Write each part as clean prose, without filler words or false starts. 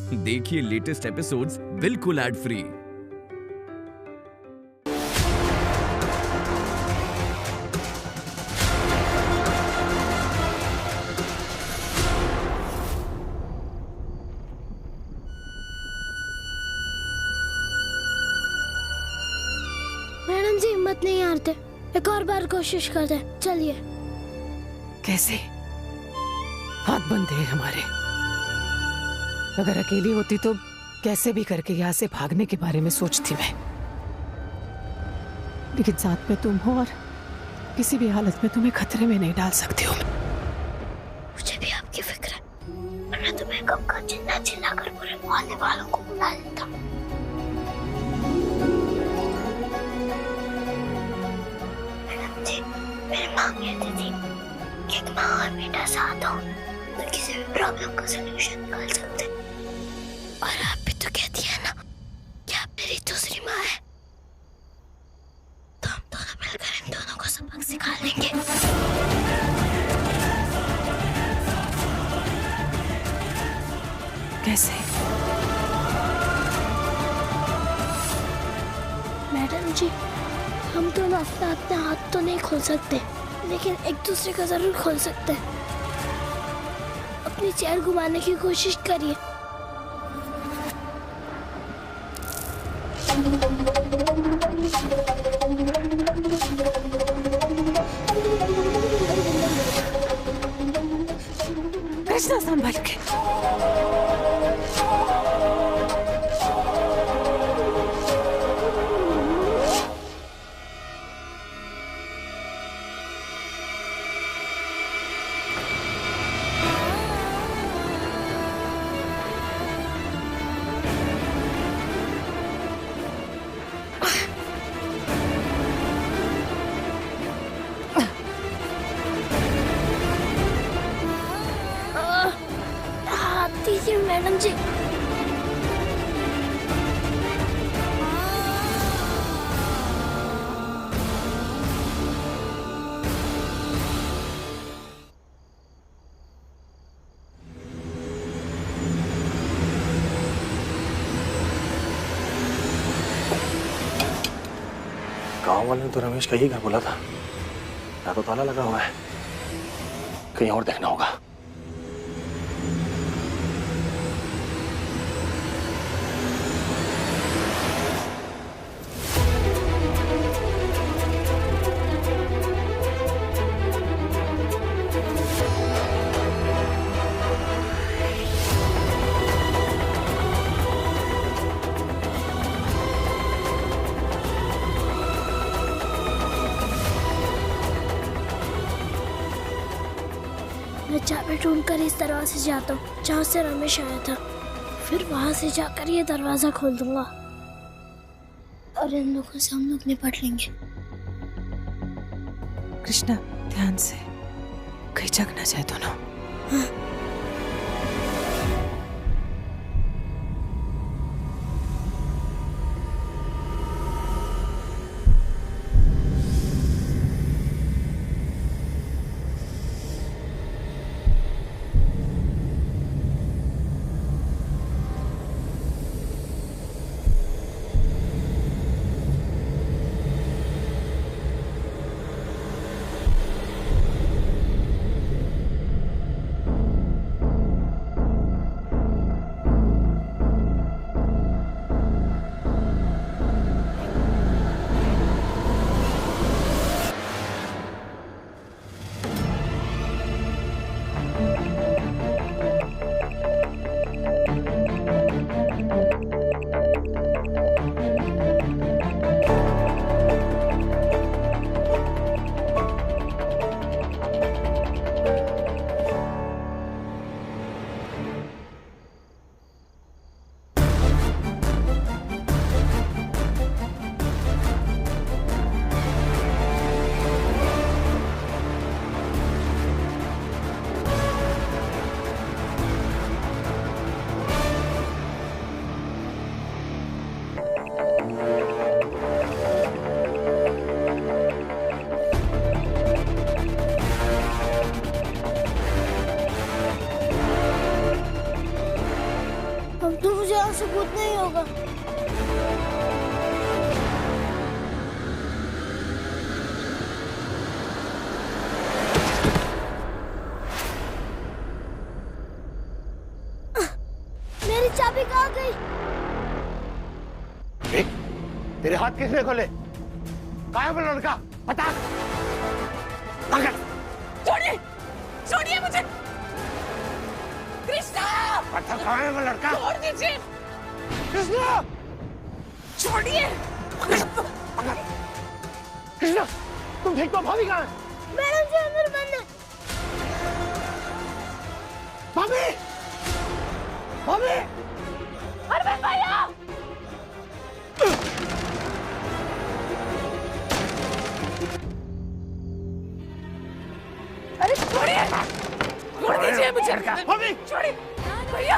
देखिए latest episodes बिल्कुल ad free. Madam जी हिम्मत नहीं हारते, एक और बार कोशिश करते। चलिए। कैसे? हाथ बंद है हमारे। अगर अकेली होती तो कैसे भी करके यहाँ से भागने के बारे में सोचती मैं, लेकिन साथ में तुम हो और किसी भी हालत में तुम्हें खतरे में नहीं डाल सकती हूँ। मुझे भी आपकी फिक्र है, वरना तो मैं कब का चिल्ला चिल्ला कर पूरे मोहल्ले वालों को बुला लेता। मैडम जी, मेरी माँ कहती थी कि एक माँ और बेटा साथ हो तो किसी भी प्रॉब्लम का सलूशन निकाल सकते। और आप भी तो कहती है ना कि आप मेरी दूसरी माँ है, तो हम दोनों मिलकर इन दोनों को सबक सिखा लेंगे। कैसे? मैडम जी, हम दोनों अपना अपना हाथ तो नहीं खोल सकते, लेकिन एक दूसरे का जरूर खोल सकते हैं। अपनी चेयर घुमाने की कोशिश करिए। कृष्णा संभल के। हाथ दीजिए मैडम जी। गांव वाले ने तो रमेश का ही घर बोला था, या तो ताला लगा हुआ है, कहीं और देखना होगा। मैं चाबी ढूंढकर इस दरवाजे से जाता हूँ जहाँ से रमेश आया था, फिर वहां से जाकर ये दरवाजा खोल दूंगा और इन लोगों से हम लोग निपट लेंगे। कृष्णा ध्यान से, कहीं जग ना जाए दोनों। हाँ। अब तो मुझे यहाँ से कूदना ही होगा। मेरी चाबी कहाँ गई? तेरे हाथ किसने खोले? कहाँ है वो लड़का? बता। छोड़िए, छोड़िए मुझे। कृष्णा! बता कहाँ है वो लड़का? छोड़ दीजिए। कृष्णा! छोड़िए। कृष्णा, तुम ठीक तो? भाभी कहाँ है? मैडम जी अंदर बंद है। भाभी! भाभी! अरविंद भैया! अरे छोड़िए, छोड़ दीजिए मुझे। भाभी! छोड़िए भैया।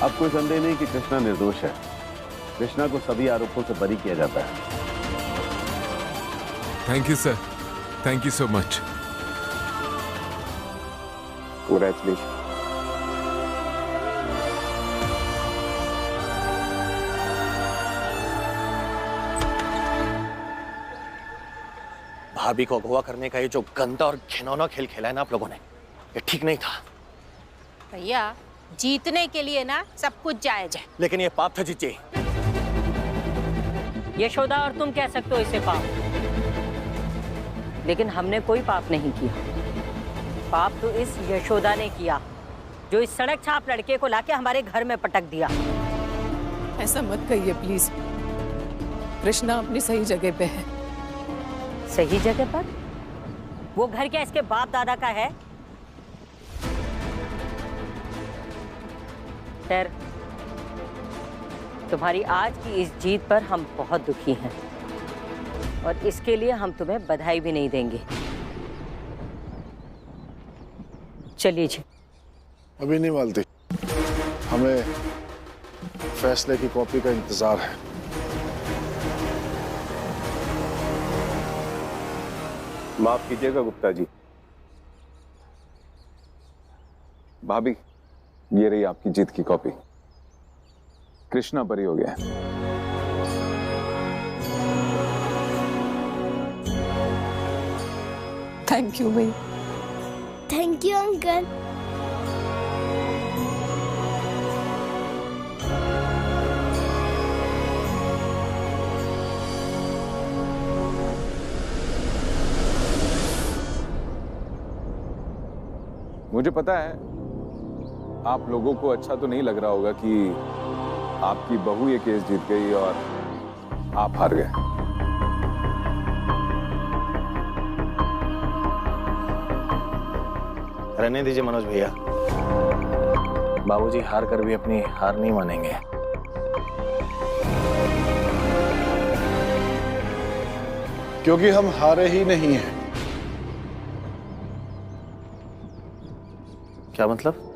अब कोई संदेह नहीं कि कृष्णा निर्दोष है। कृष्णा को सभी आरोपों से बरी किया जाता है। Thank you sir, thank you so much. Congratulation. भाभी को अगवा करने का ये जो गंदा और घिनौना खेल खेला है ना आप लोगों ने, ये ठीक नहीं था। भैया जीतने के लिए ना सब कुछ जायज है। लेकिन ये पाप था जीजी। यशोदा और तुम कह सकते हो इसे पाप, लेकिन हमने कोई पाप नहीं किया। पाप तो इस यशोदा ने किया जो इस सड़क छाप लड़के को लाके हमारे घर में पटक दिया। ऐसा मत कहिए प्लीज। कृष्णा अपनी सही जगह पे है। सही जगह पर? वो घर क्या इसके बाप दादा का है? खैर, तुम्हारी आज की इस जीत पर हम बहुत दुखी हैं और इसके लिए हम तुम्हें बधाई भी नहीं देंगे। चलिए जी। अभी नहीं मालती, हमें फैसले की कॉपी का इंतजार है। माफ कीजिएगा गुप्ता जी। भाभी, ये रही आपकी जीत की कॉपी। कृष्णा बरी हो गया। थैंक यू भाई। Thank you uncle. मुझे पता है आप लोगों को अच्छा तो नहीं लग रहा होगा कि आपकी बहू ये केस जीत गई और आप हार गए। रहने दीजिए मनोज भैया, बाबूजी हार कर भी अपनी हार नहीं मानेंगे। क्योंकि हम हारे ही नहीं हैं। क्या मतलब?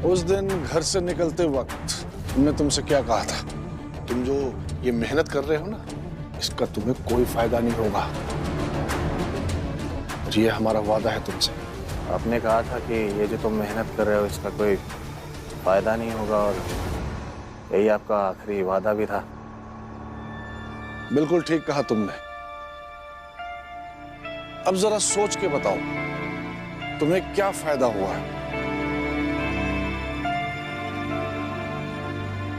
उस दिन घर से निकलते वक्त हमने तुमसे क्या कहा था? तुम जो ये मेहनत कर रहे हो ना, इसका तुम्हें कोई फायदा नहीं होगा। और ये हमारा वादा है तुमसे। आपने कहा था कि ये जो तुम मेहनत कर रहे हो इसका कोई फायदा नहीं होगा, और यही आपका आखिरी वादा भी था। बिल्कुल ठीक कहा तुमने। अब जरा सोच के बताओ, तुम्हें क्या फायदा हुआ है?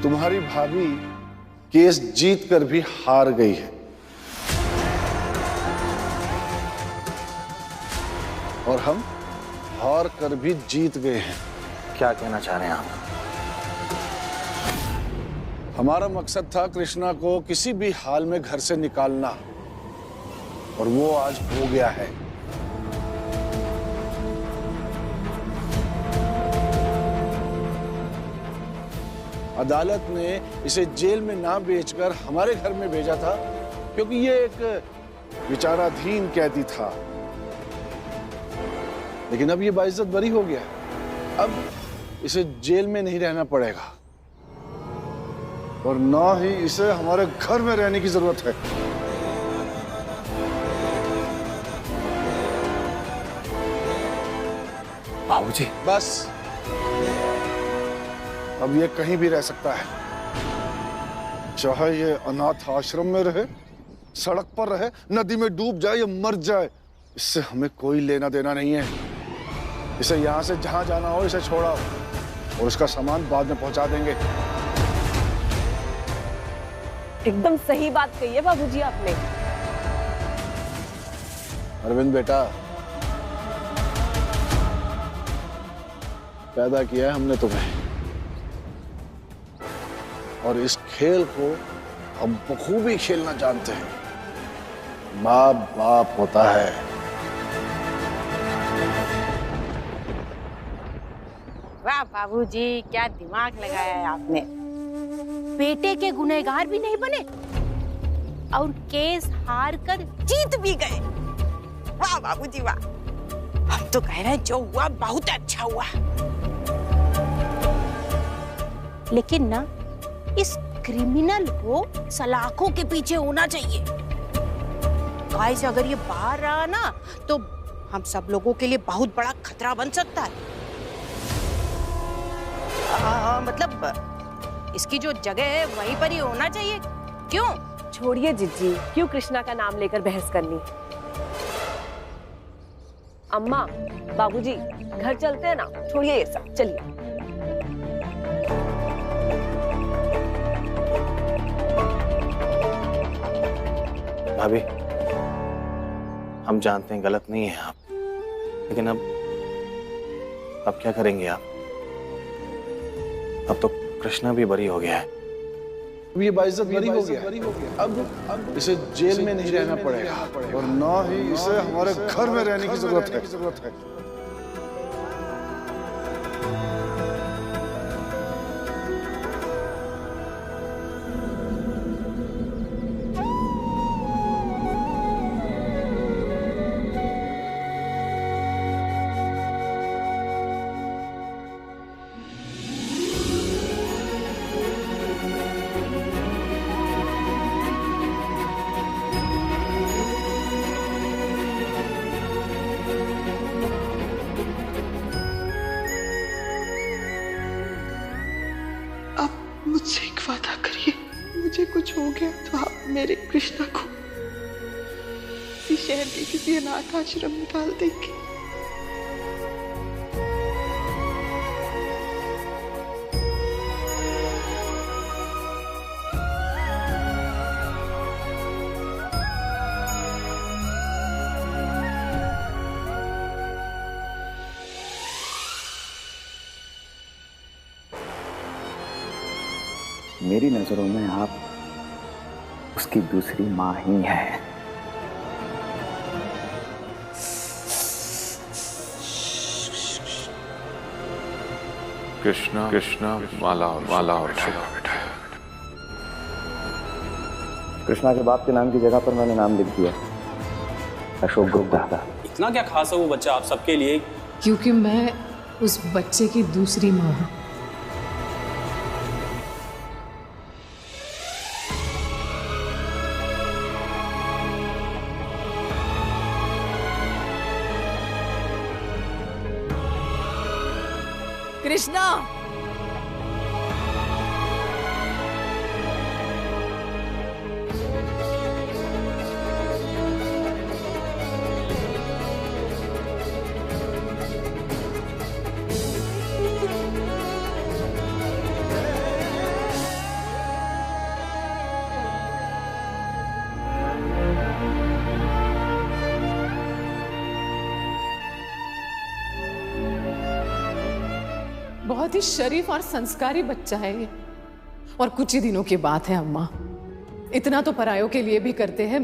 तुम्हारी भाभी केस जीत कर भी हार गई है, और हम हार कर भी जीत गए हैं। क्या कहना चाह रहे हैं आप? हमारा मकसद था कृष्णा को किसी भी हाल में घर से निकालना, और वो आज हो गया है। अदालत ने इसे जेल में ना बेचकर हमारे घर में भेजा था, क्योंकि ये एक विचाराधीन कैदी था। लेकिन अब ये बाइज्जत बरी हो गया। अब इसे जेल में नहीं रहना पड़ेगा और ना ही इसे हमारे घर में रहने की जरूरत है। बाबूजी, बस अब ये कहीं भी रह सकता है, चाहे ये अनाथ आश्रम में रहे, सड़क पर रहे, नदी में डूब जाए या मर जाए, इससे हमें कोई लेना देना नहीं है। इसे यहां से जहां जाना हो इसे छोड़ाओ और इसका सामान बाद में पहुंचा देंगे। एकदम सही बात कही है बाबूजी आपने। अरविंद बेटा, पैदा किया है हमने तुम्हें और इस खेल को हम बखूबी खेलना जानते हैं। बाप बाप होता है। वाह बाबूजी, क्या दिमाग लगाया है आपने। बेटे के गुनहगार भी नहीं बने और केस हार कर जीत भी गए। वाह बाबूजी वाह। हम तो कह रहे हैं जो हुआ बहुत अच्छा हुआ। लेकिन ना इस क्रिमिनल को सलाखों के पीछे होना चाहिए। गाइस, अगर ये बाहर रहा ना तो हम सब लोगों के लिए बहुत बड़ा खतरा बन सकता है। मतलब इसकी जो जगह है वहीं पर ही होना चाहिए। क्यों? छोड़िए जिज्जी, क्यों कृष्णा का नाम लेकर बहस करनी। अम्मा, बाबूजी, घर चलते हैं ना, छोड़िए ये सब, चलिए। भाभी, हम जानते हैं गलत नहीं है आप, लेकिन अब क्या करेंगे आप? अब तो कृष्णा भी बरी हो गया है। अब ये बाइज्जत बरी हो गया। अब इसे जेल में नहीं रहना पड़ेगा और ना ही इसे हमारे घर में रहने की जरूरत है। मुझसे एक वादा करिए, मुझे कुछ हो गया तो आप मेरे कृष्णा को इसी शहर के किसी अनाथ आश्रम में डाल देंगे। मेरी नजरों में आप उसकी दूसरी मां ही हैं। कृष्णा माला उठा। कृष्णा के बाप के नाम की जगह पर मैंने नाम लिख दिया, अशोक गुप्ता। इतना क्या खास है वो बच्चा आप सबके लिए? क्योंकि मैं उस बच्चे की दूसरी मां हूं। कृष्णा, बहुत ही शरीफ और संस्कारी बच्चा है ये। और कुछ ही दिनों की बात है अम्मा, इतना तो परायों के लिए भी करते हैं।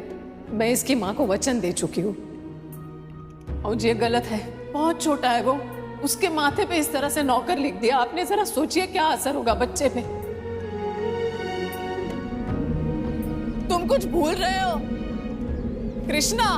मैं इसकी माँ को वचन दे चुकी हूँ और ये गलत है। बहुत छोटा है वो, उसके माथे पे इस तरह से नौकर लिख दिया आपने। जरा सोचिए क्या असर होगा बच्चे पे। कुछ भूल रहे हो? कृष्णा,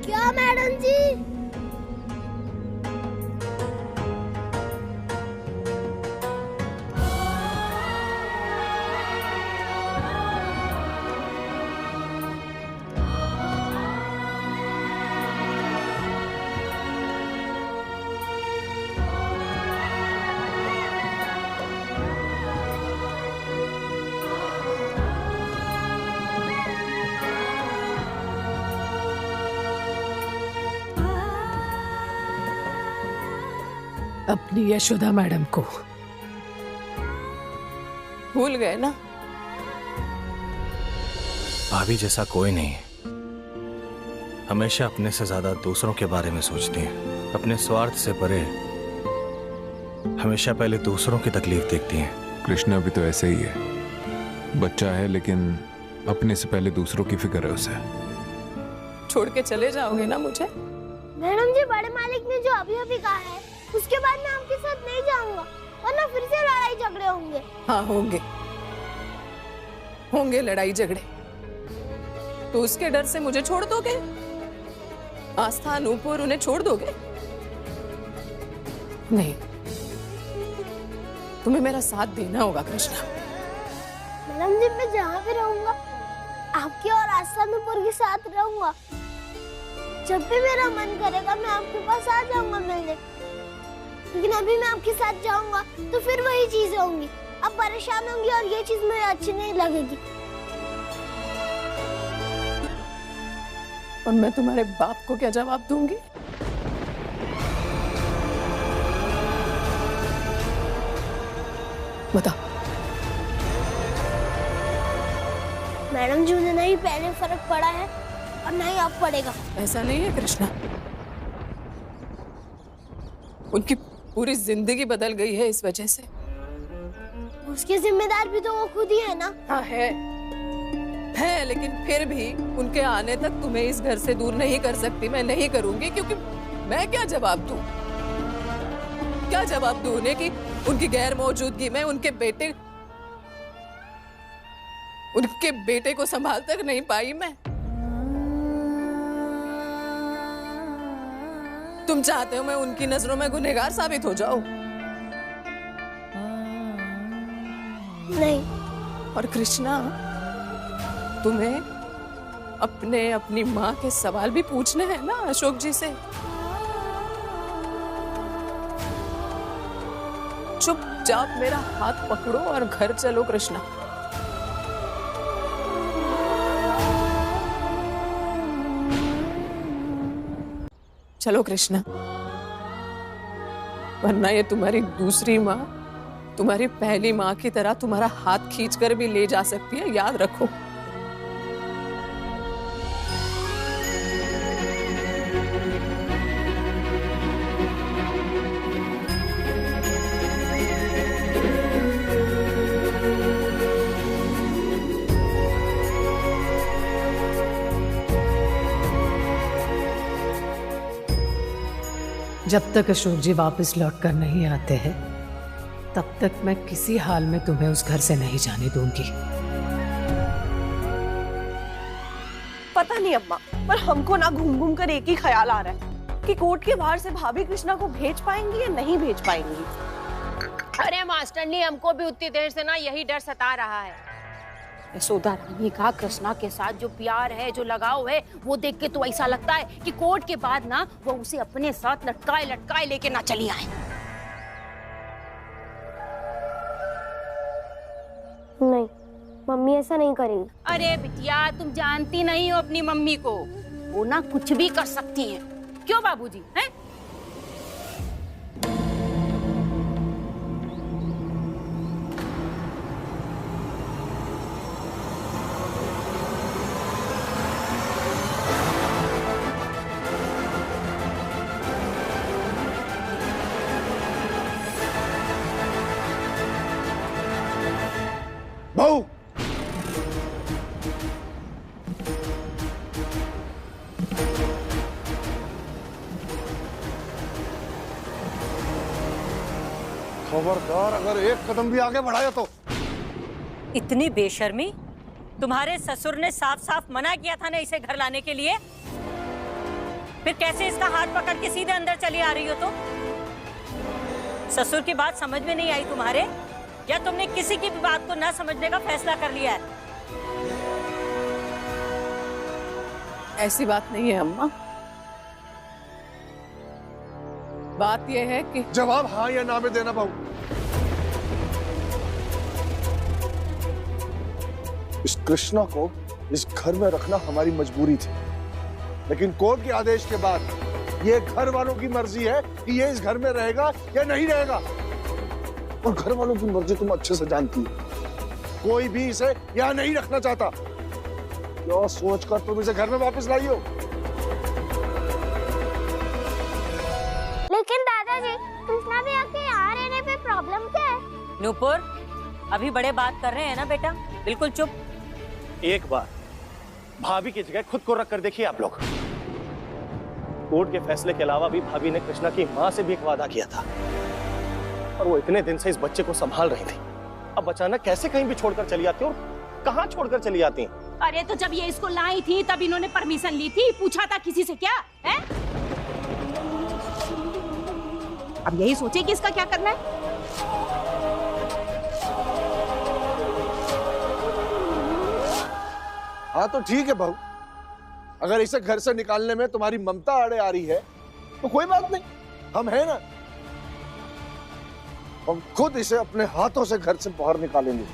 क्या मैडम जी? अपनी यशोदा मैडम को भूल गए ना? भाभी जैसा कोई नहीं है। हमेशा अपने से ज्यादा दूसरों के बारे में सोचती हैं। अपने स्वार्थ से परे हमेशा पहले दूसरों की तकलीफ देखती हैं। कृष्णा भी तो ऐसे ही है, बच्चा है लेकिन अपने से पहले दूसरों की फिक्र है उसे। छोड़ के चले जाओगे ना मुझे? मैडम जी, बड़े मालिक ने जो अभी अभी कहा है उसके बाद मैं आपके साथ नहीं जाऊंगा, वरना फिर से लड़ाई झगड़े होंगे। हाँ होंगे लड़ाई झगड़े। तो उसके डर से मुझे छोड़ दोगे? आस्था, नूपुर, उन्हें छोड़ दोगे? नहीं, तुम्हें मेरा साथ देना होगा कृष्णा। मैडम जी, मैं जहाँ भी रहूंगा आपके और आस्था नूपुर के साथ रहूंगा। जब भी मेरा मन करेगा मैं आपके पास आ जाऊंगा मिलने। लेकिन अभी मैं आपके साथ जाऊंगा तो फिर वही चीजें होंगी, आप परेशान होंगी और ये चीज मुझे अच्छी नहीं लगेगी। और मैं तुम्हारे बाप को क्या जवाब दूंगी? बता। मैडम जी, उन्हें नहीं पहले फर्क पड़ा है और नहीं अब पड़ेगा। ऐसा नहीं है कृष्णा, उनकी पूरी जिंदगी बदल गई है इस वजह से। उसके जिम्मेदार भी तो वो खुद ही है ना। हाँ है, लेकिन फिर भी उनके आने तक तुम्हें इस घर से दूर नहीं कर सकती। मैं नहीं करूंगी, क्योंकि मैं क्या जवाब दूं? क्या जवाब दूं उन्हें कि उनकी गैर मौजूदगी में उनके बेटे को संभाल तक नहीं पाई मैं। तुम चाहते हो मैं उनकी नजरों में गुनहगार साबित हो जाऊं? नहीं। और कृष्णा, तुम्हें अपनी माँ के सवाल भी पूछने हैं ना अशोक जी से। चुपचाप मेरा हाथ पकड़ो और घर चलो कृष्णा। चलो कृष्णा, वरना ये तुम्हारी दूसरी माँ तुम्हारी पहली माँ की तरह तुम्हारा हाथ खींचकर भी ले जा सकती है, याद रखो। जब तक अशोक जी वापस लौट कर नहीं आते हैं तब तक मैं किसी हाल में तुम्हें उस घर से नहीं जाने दूंगी। पता नहीं अम्मा, पर हमको ना घूम घूम कर एक ही ख्याल आ रहा है कि कोर्ट के बाहर से भाभी कृष्णा को भेज पाएंगी या नहीं भेज पाएंगी। अरे मास्टरनी, हमको भी उतनी देर से ना यही डर सता रहा है। यशोदा रानी का कृष्णा के साथ जो प्यार है, जो लगाव है, वो देख के तो ऐसा लगता है कि कोर्ट के बाद ना वो उसे अपने साथ लटकाए लेके ना चली आए। नहीं, मम्मी ऐसा नहीं करेगी। अरे बिटिया, तुम जानती नहीं हो अपनी मम्मी को, वो ना कुछ भी कर सकती हैं। क्यों बाबूजी? हैं? खबरदार अगर एक कदम भी आगे बढ़ाया तो। इतनी बेशर्मी! तुम्हारे ससुर ने साफ साफ मना किया था ना इसे घर लाने के लिए, फिर कैसे इसका हाथ पकड़ के सीधे अंदर चली आ रही हो? तो ससुर की बात समझ में नहीं आई तुम्हारे, या तुमने किसी की भी बात को ना समझने का फैसला कर लिया है? ऐसी बात नहीं है अम्मा। बात यह है कि जवाब हाँ या ना में देना बहू। इस कृष्णा को इस घर में रखना हमारी मजबूरी थी, लेकिन कोर्ट के आदेश के बाद ये घर वालों की मर्जी है कि ये इस घर में रहेगा या नहीं रहेगा। और घर वालों की मर्जी तुम अच्छे से जानती हो। कोई भी इसे यहाँ नहीं रखना चाहता। क्या सोचकर तुम इसे घर में वापस लाई हो? लेकिन दादाजी, कृष्णा भी आके यहाँ रहने पे प्रॉब्लम क्या है? नूपुर, अभी बड़े बात कर रहे हैं ना बेटा, बिल्कुल चुप। एक बार भाभी की जगह खुद को रख कर देखिए आप लोग। कोर्ट के फैसले के अलावा भी भाभी ने कृष्णा की माँ से भी एक वादा किया था, और वो इतने दिन से इस बच्चे को संभाल रही थी। अब अचानक कैसे कहीं भी छोड़कर चली आती और कहाँ छोड़कर चली आती? अरे तो जब ये इसको लाई थी तब इन्होंने परमिशन ली थी, पूछा था किसी से क्या है? अब यही सोचे कि इसका क्या करना है। हाँ तो ठीक है बहू, अगर इसे घर से निकालने में तुम्हारी ममता आड़े आ रही है तो कोई बात नहीं, हम हैं ना। हम खुद इसे अपने हाथों से घर से बाहर निकालेंगे।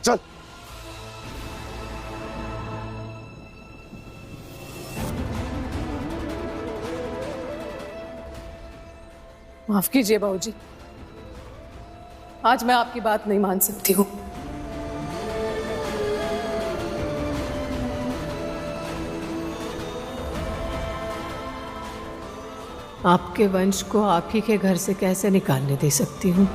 चल। माफ कीजिए बाबूजी, आज मैं आपकी बात नहीं मान सकती हूँ। आपके वंश को आप ही के घर से कैसे निकालने दे सकती हूँ?